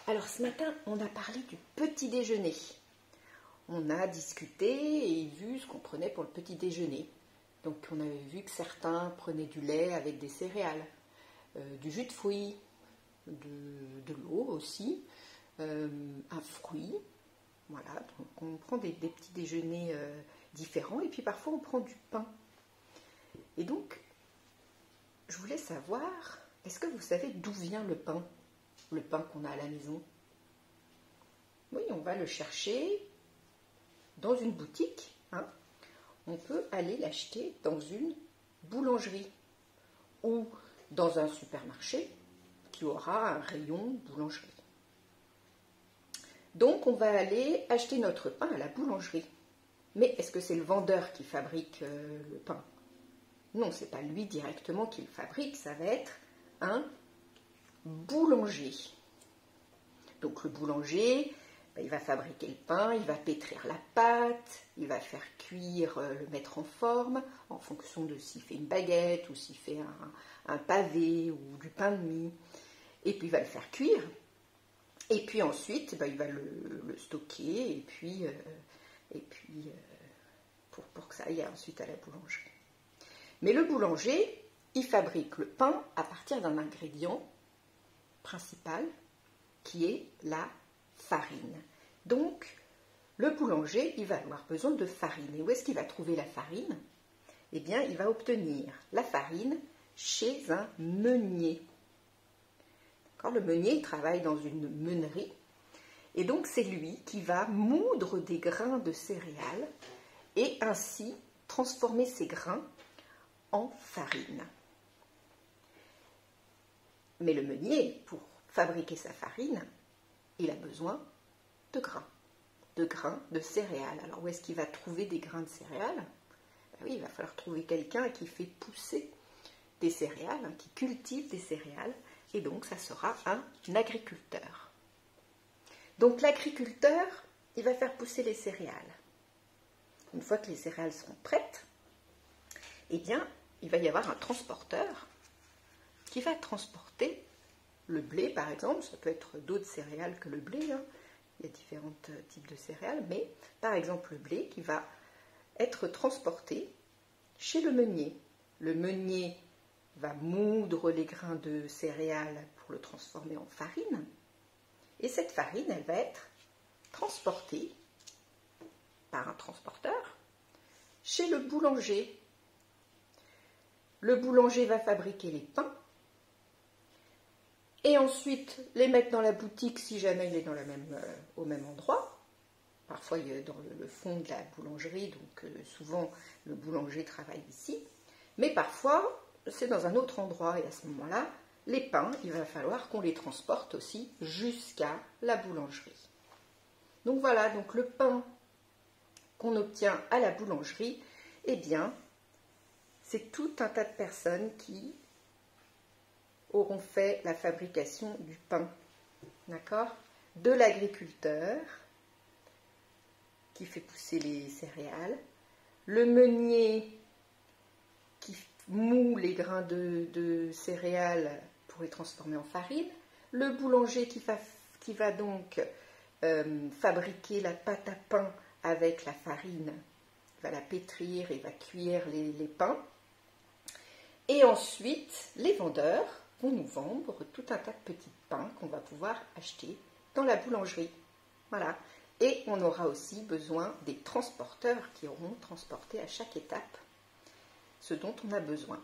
Alors ce matin, on a parlé du petit déjeuner. On a discuté et vu ce qu'on prenait pour le petit déjeuner. Donc on avait vu que certains prenaient du lait avec des céréales, du jus de fruits, de l'eau aussi, un fruit. Voilà, donc on prend des petits déjeuners différents et puis parfois on prend du pain. Et donc, je voulais savoir, est-ce que vous savez d'où vient le pain qu'on a à la maison? Oui, on va le chercher dans une boutique. On peut aller l'acheter dans une boulangerie ou dans un supermarché qui aura un rayon boulangerie. Donc, on va aller acheter notre pain à la boulangerie. Mais est-ce que c'est le vendeur qui fabrique le pain? Non, ce n'est pas lui directement qui le fabrique, ça va être un boulanger. Donc le boulanger, il va fabriquer le pain, il va pétrir la pâte, il va faire cuire, le mettre en forme, en fonction de s'il fait une baguette ou s'il fait un pavé ou du pain de mie. Et puis il va le faire cuire. Et puis ensuite, il va le stocker et puis pour que ça aille ensuite à la boulangerie. Mais le boulanger, il fabrique le pain à partir d'un ingrédient principal qui est la farine. Donc, le boulanger, il va avoir besoin de farine. Et où est-ce qu'il va trouver la farine? Eh bien, il va obtenir la farine chez un meunier. Le meunier, il travaille dans une meunerie. Et donc, c'est lui qui va moudre des grains de céréales et ainsi transformer ces grains en farine. Mais le meunier, pour fabriquer sa farine, il a besoin de grains de céréales. Alors où est-ce qu'il va trouver des grains de céréales? Oui, il va falloir trouver quelqu'un qui fait pousser des céréales, qui cultive des céréales, et donc ça sera un agriculteur. Donc l'agriculteur, il va faire pousser les céréales. Une fois que les céréales seront prêtes, eh bien, il va y avoir un transporteur qui va transporter le blé, par exemple. Ça peut être d'autres céréales que le blé. Il y a différents types de céréales. Mais, par exemple, le blé qui va être transporté chez le meunier. Le meunier va moudre les grains de céréales pour le transformer en farine. Et cette farine, elle va être transportée par un transporteur chez le boulanger. Le boulanger va fabriquer les pains et ensuite les mettre dans la boutique si jamais il est au même endroit. Parfois il est dans le fond de la boulangerie, donc souvent le boulanger travaille ici. Mais parfois c'est dans un autre endroit et à ce moment-là, les pains, il va falloir qu'on les transporte aussi jusqu'à la boulangerie. Donc voilà, donc le pain qu'on obtient à la boulangerie, eh bien, c'est tout un tas de personnes qui auront fait la fabrication du pain, d'accord? De l'agriculteur qui fait pousser les céréales, le meunier qui moud les grains de céréales pour les transformer en farine, le boulanger qui va donc fabriquer la pâte à pain avec la farine, il va la pétrir, il va cuire les pains. Et ensuite, les vendeurs vont nous vendre tout un tas de petits pains qu'on va pouvoir acheter dans la boulangerie. Voilà. Et on aura aussi besoin des transporteurs qui auront transporté à chaque étape ce dont on a besoin.